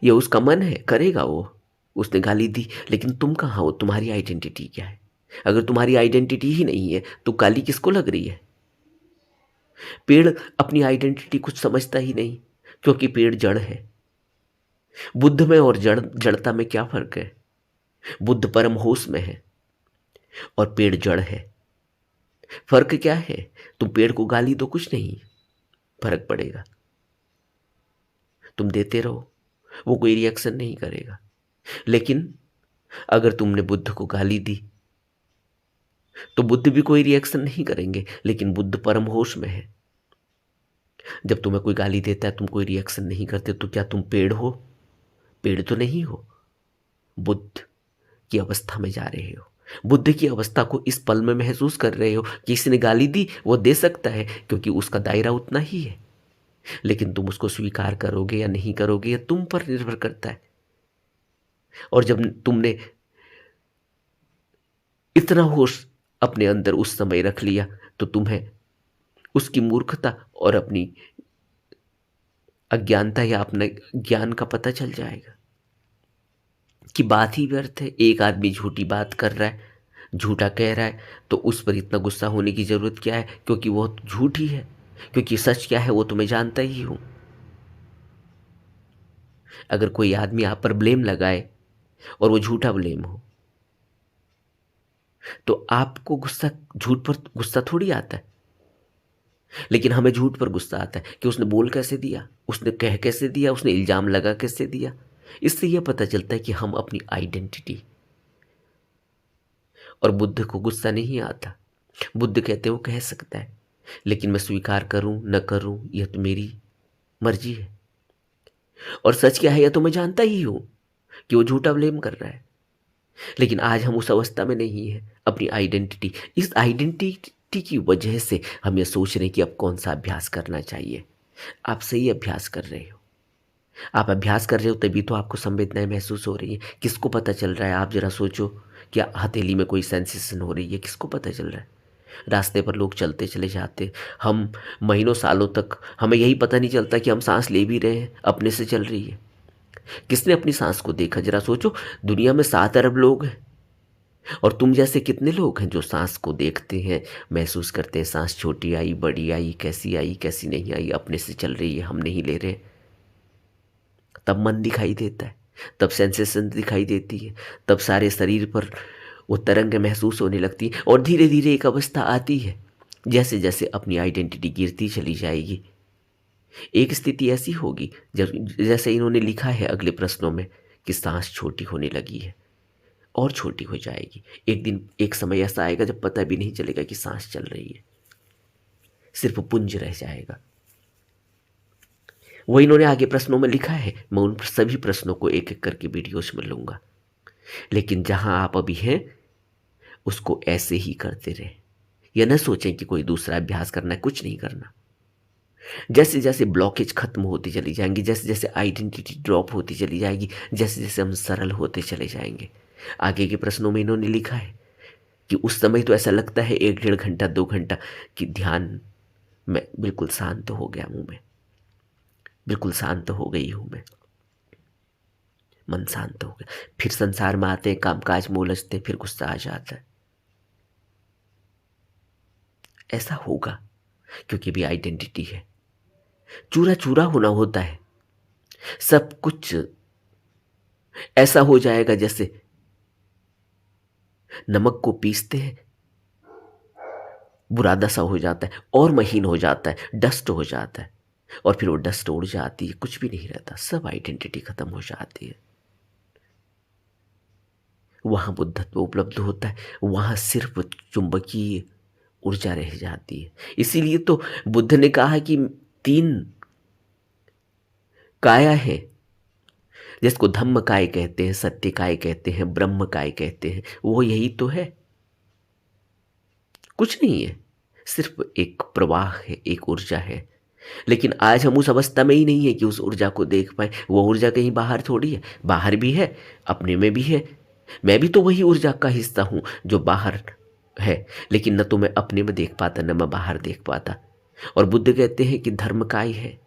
ये उसका मन है, करेगा वो। उसने गाली दी, लेकिन तुम कहाँ हो? तुम्हारी आइडेंटिटी क्या है? अगर तुम्हारी आइडेंटिटी ही नहीं है तो गाली किसको लग रही है? पेड़ अपनी आइडेंटिटी कुछ समझता ही नहीं, क्योंकि पेड़ जड़ है। बुद्ध में और जड़ता में क्या फर्क है? बुद्ध परम होश में है और पेड़ जड़ है। फर्क क्या है? तुम पेड़ को गाली दो, कुछ नहीं फर्क पड़ेगा। तुम देते रहो, वो कोई रिएक्शन नहीं करेगा। लेकिन अगर तुमने बुद्ध को गाली दी तो बुद्ध भी कोई रिएक्शन नहीं करेंगे, लेकिन बुद्ध परम होश में है। जब तुम्हें कोई गाली देता है, तुम कोई रिएक्शन नहीं करते, तो क्या तुम पेड़ हो? पेड़ तो नहीं हो, बुद्ध की अवस्था में जा रहे हो। बुद्ध की अवस्था को इस पल में महसूस कर रहे हो कि किसी ने गाली दी, वो दे सकता है क्योंकि उसका दायरा उतना ही है। लेकिन तुम उसको स्वीकार करोगे या नहीं करोगे, यह तुम पर निर्भर करता है। और जब तुमने इतना होश अपने अंदर उस समय रख लिया, तो तुम्हें उसकी मूर्खता और अपनी अज्ञानता या अपने ज्ञान का पता चल जाएगा कि बात ही व्यर्थ है। एक आदमी झूठी बात कर रहा है, झूठा कह रहा है, तो उस पर इतना गुस्सा होने की जरूरत क्या है? क्योंकि वो झूठ ही है। क्योंकि सच क्या है वो तो मैं जानता ही हूं। अगर कोई आदमी आप पर ब्लेम लगाए और वो झूठा ब्लेम हो, तो आपको गुस्सा, झूठ पर गुस्सा थोड़ी आता है। लेकिन हमें झूठ पर गुस्सा आता है कि उसने बोल कैसे दिया, उसने कह कैसे दिया, उसने इल्जाम लगा कैसे दिया। इससे यह पता चलता है कि हम अपनी आइडेंटिटी। और बुद्ध को गुस्सा नहीं आता। बुद्ध कहते वो कह सकता है, लेकिन मैं स्वीकार करूं न करूं यह तो मेरी मर्जी है। और सच क्या है यह तो मैं जानता ही हूं कि वो झूठा ब्लेम कर रहा है। लेकिन आज हम उस अवस्था में नहीं है। अपनी आइडेंटिटी, इस आइडेंटिटी की वजह से हम ये सोच रहे हैं कि अब कौन सा अभ्यास करना चाहिए। आप सही अभ्यास कर रहे हो। आप अभ्यास कर रहे हो तभी तो आपको संवेदनाएं महसूस हो रही है। किसको पता चल रहा है? आप जरा सोचो, क्या हथेली में कोई सेंसेशन हो रही है? किसको पता चल रहा है? रास्ते पर लोग चलते चले जाते, हम महीनों सालों तक हमें यही पता नहीं चलता कि हम सांस ले भी रहे हैं, अपने से चल रही है। किसने अपनी सांस को देखा? जरा सोचो, दुनिया में 7 अरब लोग हैं और तुम जैसे कितने लोग हैं जो सांस को देखते हैं, महसूस करते हैं सांस छोटी आई, बड़ी आई, कैसी नहीं आई, अपने से चल रही है, हम नहीं ले रहे। तब मन दिखाई देता है, तब सेंसेशन दिखाई देती है, तब सारे शरीर पर वो तरंग महसूस होने लगती है। और धीरे धीरे एक अवस्था आती है, जैसे जैसे अपनी आइडेंटिटी गिरती चली जाएगी, एक स्थिति ऐसी होगी जब, जैसे इन्होंने लिखा है अगले प्रश्नों में, कि सांस छोटी होने लगी है और छोटी हो जाएगी। एक दिन, एक समय ऐसा आएगा जब पता भी नहीं चलेगा कि सांस चल रही है, सिर्फ पुंज रह जाएगा। वो इन्होंने आगे प्रश्नों में लिखा है। मैं उन सभी प्रश्नों को एक एक करके वीडियोस में लूंगा। लेकिन जहां आप अभी हैं उसको ऐसे ही करते रहे। यह न सोचें कि कोई दूसरा अभ्यास करना है, कुछ नहीं करना। जैसे जैसे ब्लॉकेज खत्म होती चली जाएंगी, जैसे जैसे आइडेंटिटी ड्रॉप होती चली जाएगी, जैसे जैसे हम सरल होते चले जाएंगे। आगे के प्रश्नों में इन्होंने लिखा है कि उस समय तो ऐसा लगता है 1 डेढ़ घंटा 2 घंटा कि ध्यान में बिल्कुल शांत हो गया, मुंह में बिल्कुल शांत हो गई हूं मैं, मन शांत हो गया। फिर संसार में आते हैं, कामकाज में उलझते हैं, फिर गुस्सा आ जाता है। ऐसा होगा क्योंकि भी आइडेंटिटी है। चूरा चूरा होना होता है। सब कुछ ऐसा हो जाएगा जैसे नमक को पीसते हैं, बुरादा सा हो जाता है और महीन हो जाता है, डस्ट हो जाता है, और फिर वो डस्ट उड़ जाती है, कुछ भी नहीं रहता, सब आइडेंटिटी खत्म हो जाती है। वहां बुद्धत्व उपलब्ध होता है, वहां सिर्फ चुंबकीय ऊर्जा रह जाती है। इसीलिए तो बुद्ध ने कहा कि 3 काया है, जिसको धम्म काय कहते हैं, सत्य काय कहते हैं, ब्रह्म काय कहते हैं। वो यही तो है, कुछ नहीं है। सिर्फ एक प्रवाह है, एक ऊर्जा है। लेकिन आज हम उस अवस्था में ही नहीं है कि उस ऊर्जा को देख पाए। वो ऊर्जा कहीं बाहर थोड़ी है, बाहर भी है, अपने में भी है। मैं भी तो वही ऊर्जा का हिस्सा हूँ जो बाहर है, लेकिन न तो मैं अपने में देख पाता, न मैं बाहर देख पाता। और बुद्ध कहते हैं कि धर्मकाय है,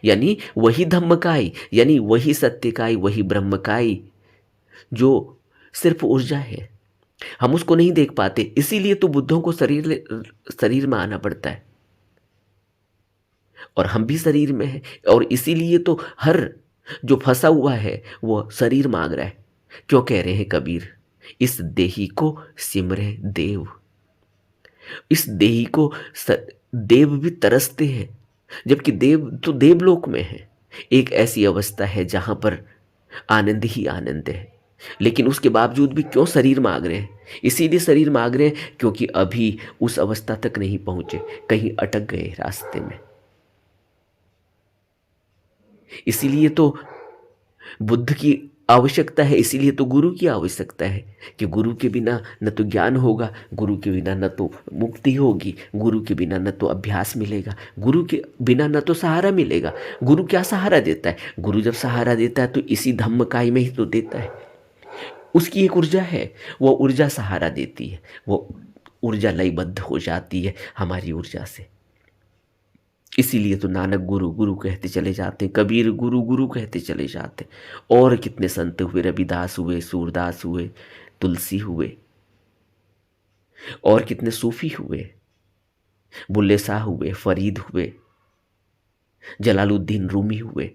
यानी वही धम्मकाय, यानी वही सत्यकाय, वही ब्रह्मकाय जो सिर्फ ऊर्जा है। हम उसको नहीं देख पाते, इसीलिए तो बुद्धों को शरीर में आना पड़ता है, और हम भी शरीर में हैं। और इसीलिए तो हर जो फंसा हुआ है वो शरीर मांग रहा है। क्यों कह रहे हैं कबीर, इस देही को सिमरे देव। इस देही को देव भी तरसते हैं, जबकि देव तो देवलोक में है। एक ऐसी अवस्था है जहां पर आनंद ही आनंद है, लेकिन उसके बावजूद भी क्यों शरीर मांग रहे हैं? इसीलिए शरीर मांग रहे हैं क्योंकि अभी उस अवस्था तक नहीं पहुंचे, कहीं अटक गए रास्ते में। इसीलिए तो बुद्ध की आवश्यकता है, इसीलिए तो गुरु की आवश्यकता है कि गुरु के बिना न तो ज्ञान होगा, गुरु के बिना न तो मुक्ति होगी, गुरु के बिना न तो अभ्यास मिलेगा, गुरु के बिना न तो सहारा मिलेगा। गुरु क्या सहारा देता है? गुरु जब सहारा देता है तो इसी धम्मकाय में ही तो देता है। उसकी एक ऊर्जा है, वो ऊर्जा सहारा देती है, वो ऊर्जा लयबद्ध हो जाती है हमारी ऊर्जा से। इसीलिए तो नानक गुरु गुरु कहते चले जाते, कबीर गुरु गुरु कहते चले जाते। और कितने संत हुए, रविदास हुए, सूरदास हुए, तुलसी हुए, और कितने सूफी हुए, बुल्ले शाह हुए, फरीद हुए, जलालुद्दीन रूमी हुए।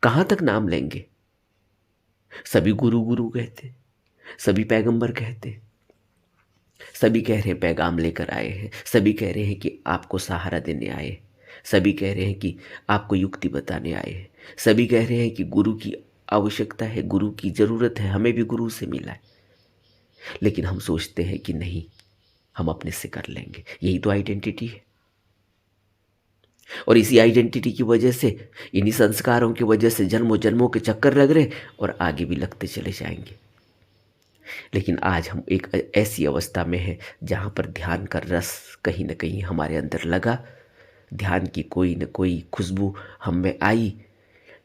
कहाँ तक नाम लेंगे? सभी गुरु गुरु कहते, सभी पैगंबर कहते, सभी कह रहे हैं पैगाम लेकर आए हैं, सभी कह रहे हैं कि आपको सहारा देने आए हैं, सभी कह रहे हैं कि आपको युक्ति बताने आए हैं, सभी कह रहे हैं कि गुरु की आवश्यकता है, गुरु की ज़रूरत है, हमें भी गुरु से मिला है। लेकिन हम सोचते हैं कि नहीं, हम अपने से कर लेंगे। यही तो आइडेंटिटी है। और इसी आइडेंटिटी की वजह से, इन्हीं संस्कारों की वजह से जन्मों जन्मों के चक्कर लग रहे, और आगे भी लगते चले जाएंगे। लेकिन आज हम एक ऐसी अवस्था में हैं जहाँ पर ध्यान का रस कहीं ना कहीं हमारे अंदर लगा, ध्यान की कोई न कोई खुशबू हम में आई,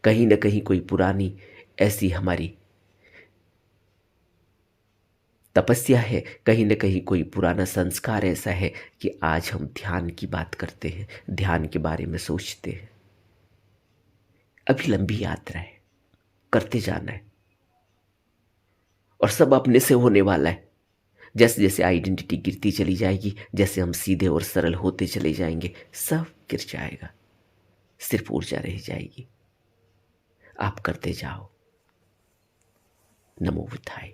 कहीं न कहीं कोई पुरानी ऐसी हमारी तपस्या है, कहीं न कहीं कोई पुराना संस्कार ऐसा है कि आज हम ध्यान की बात करते हैं, ध्यान के बारे में सोचते हैं। अभी लंबी यात्रा है, करते जाना है, और सब अपने से होने वाला है। जैसे जैसे आइडेंटिटी गिरती चली जाएगी, जैसे हम सीधे और सरल होते चले जाएंगे, सब गिर जाएगा, सिर्फ ऊर्जा रह जाएगी। आप करते जाओ। नमो बुद्धाय।